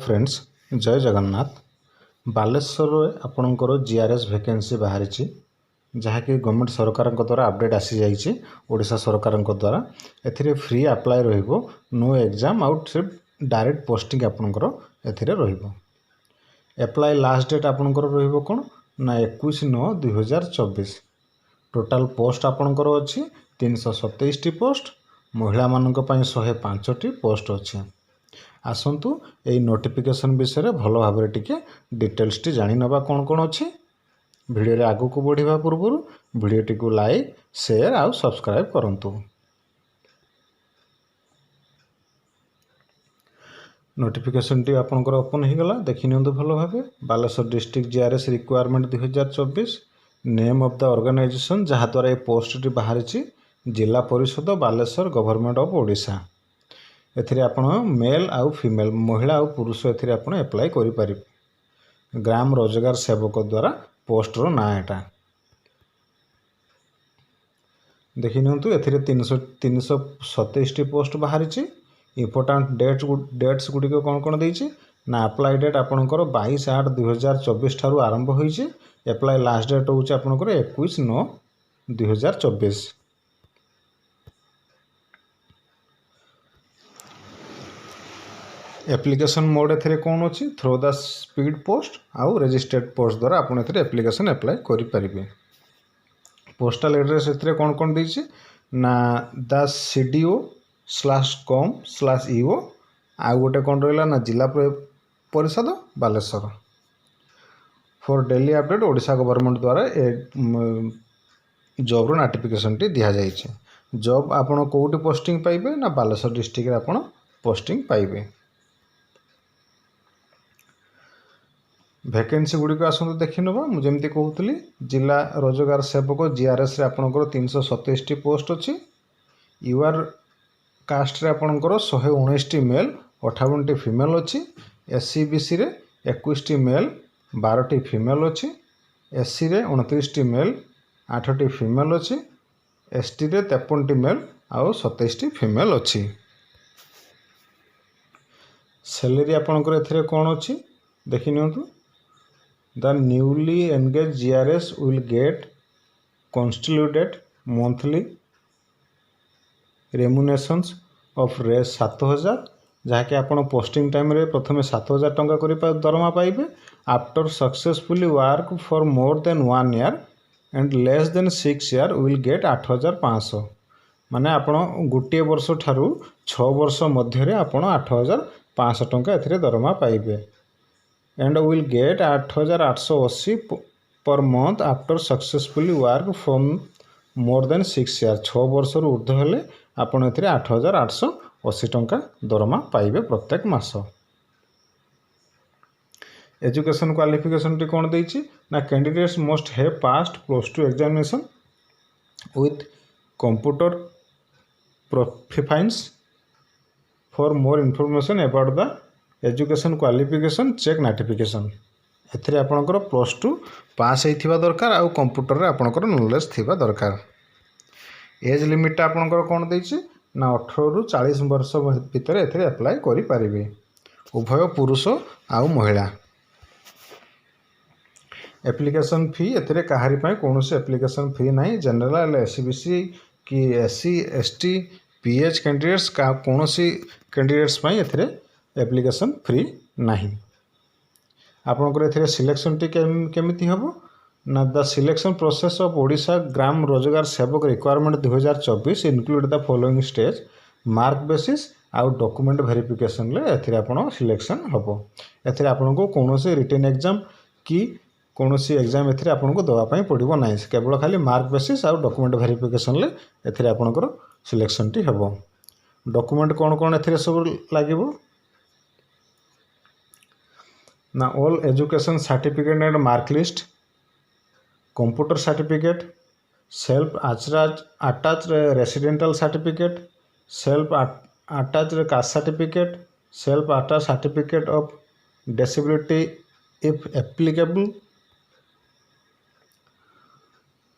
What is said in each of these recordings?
Friends जय जगन्नाथ बालेश्वर आपणकर GRS vacancy बाहरी जहाँकि गवर्नमेंट सरकार द्वारा अपडेट आसी जाइए ओडिशा सरकार द्वारा एथिरे फ्री अप्लाई रहिबो नो एग्जाम आउट सिर्फ डायरेक्ट पोस्टिंग आपणकर एथिरे रहिबो। एप्लाई लास्ट डेट आपणकर रहिबो कोन ना 21/9/2024। टोटाल पोस्ट आपणकर अछि 327 टी पोस्ट, महिला मानक पई 105 टी पोस्ट अछि। आसतु यही नोटिफिकेशन विषय भल भाव टिके डिटेल्स टी जानी नबा कौन कौन अच्छी वीडियो रे आगु को बढ़िया पूर्व वीडियोटी को लाइक शेयर आउ सब्सक्राइब करंतु। नोटिफिकेशन टी आपनकर ओपन हो गला देखि नियंतु भल भाव। Baleswar district GRS requirement 2024 name of the organization जहाँ द्वारा ये पोस्ट टी बाहरी जिला परिषद बालेश्वर गवर्नमेंट ऑफ ओडिशा। एथिरे आपण मेल आउ फीमेल महिला आउ पुरुष एथिरे आपण अप्लाई करि परिबे। ग्राम रोजगार सेवक द्वारा पोस्टर ना एटा देखि नियंतु एथिरे 327 टी पोस्ट बाहरी। इंपोर्टेंट डेट्स गुडी को कौन कौन देछि ना अप्लाई डेट आपनकर 22/8/2024 ठारू आरंभ होइछि। अप्लाई लास्ट डेट होउछि आपनकर 21/9/2024। एप्लिकेशन मोड एथिरे कौन अच्छी थ्रो द स्पीड पोस्ट आउ रजिस्टर्ड पोस्ट द्वारा आपन एथिरे एप्लिकेशन अप्लाई करि परिबे। पोस्टल एड्रेस एथिरे कौन कौन देछि ना द cdo/com/eo आउ गोटे कौन रहिला ना जिला परिषद Baleshwar. For daily update Odisha government द्वारा जॉब रो नोटिफिकेशन टी दिया जाइछे। जॉब आपन कोउटी पोस्टिंग पाइबे ना बालेश्वर डिस्ट्रिक्ट रे आपन पोस्टिंग पाइबे। वैकेंसी गुड़िक आसतु देखि नबा मुझे कहूली जिला रोजगार सेवक जीआरएस रे आपनकर 327 टी पोस्ट अच्छी। यूआर कास्ट रे आपनकर 119 टी मेल 58 टी फीमेल अच्छी। एससी बीसी रे 21 टी मेल 12 टी फीमेल अच्छी। एससी रे 29 टी मेल 8 टी फीमेल अच्छी। एसटी रे 53 टी मेल आउ 27 टी फीमेल अच्छी। सैलरी आपनकर एथिरे कोन अच्छी देखि नियंतु। The newly engaged GRS will get constituted monthly remunerations of raise 7000 जहाँकि आपण पोस्टिंग टाइम रे प्रथमे 7000 टंका करी दरमा पाइबे। After successfully work for more than 1 year and less than 6 year will get 8500 माने आपण गोटे वर्ष ठारू 6 वर्ष मध्य रे आपण 8500 टंका एथिरे दरमा पाइबे। And will get 8880 per month after successfully work from more than 6 year 6 वर्ष ऊर्ध्व हेले आपण एथिरे 8880 टंका दरमा पाइबे प्रत्येक मास। एजुकेशन क्वालिफिकेशन टी कोन देछि ना candidates must have passed +2 examination with computer proficiency. For more information about the education qualification check notification एथिरे आपनकर +2 पास होइथिबा दरकार आउ कंप्यूटर रे आपनकर नॉलेज थिबा दरकार। एज लिमिट आपनकर कोन देछि ना 18 रु 40 वर्ष भीतर एथिरे अप्लाई करि परिबे उभय पुरुष आउ महिला। एप्लिकेशन फी एथिरे काहारी पय कोनोसी एप्लिकेशन फी नाही। जनरल एससीबीसी कि एससी एसटी पीएच कैंडिडेट्स का कोनोसी कैंडिडेट्स पय एथिरे एप्लिकेशन फ्री नहीं। आपनकर एथिरे सिलेक्शन टी केमिति हबो ना the selection process of Odisha Gram Rozgar Sevak requirement 2024 include the following stage mark basis आउ डॉक्यूमेंट वेरिफिकेशन ले एथिरे आपण सिलेक्शन हबो। एथिरे आपनको कोनोसी रिटन एग्जाम कि कोनोसी एग्जाम एथिरे आपनको दवा पई पड़िबो नाही। केवल खाली मार्क बेसिस आउ डॉक्यूमेंट वेरिफिकेशन ले एथिरे आपनकर सिलेक्शन टी हबो। डॉक्यूमेंट कोन कोन एथिरे सब लागिबो ना all education certificate and mark list, computer certificate, self attached residential certificate, self attached caste certificate, self attached certificate of disability if applicable,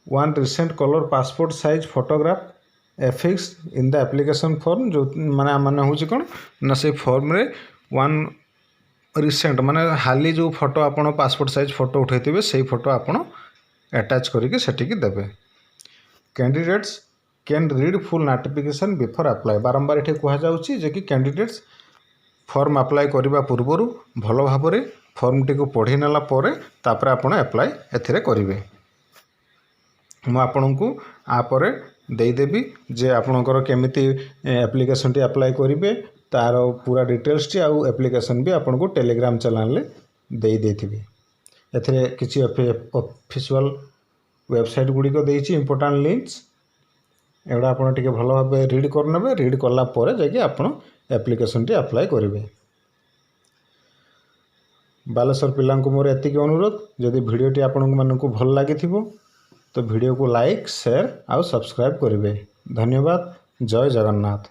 one recent colour passport size photograph affix in the application form जो माने होची कोन ना से form रे one recent माने हाली जो photo आपण पासपोर्ट साइज फोटो उठे से फोटो आपण अटैच करके सेटिकी देबे। Candidates can read full notification before apply बारंबार ये कह जाउछि जे कि कैंडिडेट्स फॉर्म अप्लाई करबा पूर्वरु भल भाव में फॉर्म टी को पढ़ी नेला परे तापर आपण अप्लाई एथिरे करिवे। मु आपन को आपरे देदेवी जे आपणकर केमिति एप्लिकेशन टी अप्लाई करेंगे तार पूरा डिटेल्स टी आउ एप्लिकेशन भी आपन को टेलीग्राम चैनल दे देथिबी। एथिरे किछि ऑफिशियल वेबसाइट गुड़िक देछि इंपोर्टेंट लिंक्स एगुड़ा आपन टिके भल भाव रीड करनेबे। रीड कला परे जाके आपन एप्लिकेशन टी अप्लाई करेंगे। बालेश्वर पिला मोर एतिक अनुरोध जदि वीडियोटी आपण मानक भल लगी तो वीडियो को लाइक शेयर आउ सब्सक्राइब करेंगे। धन्यवाद। जय जगन्नाथ।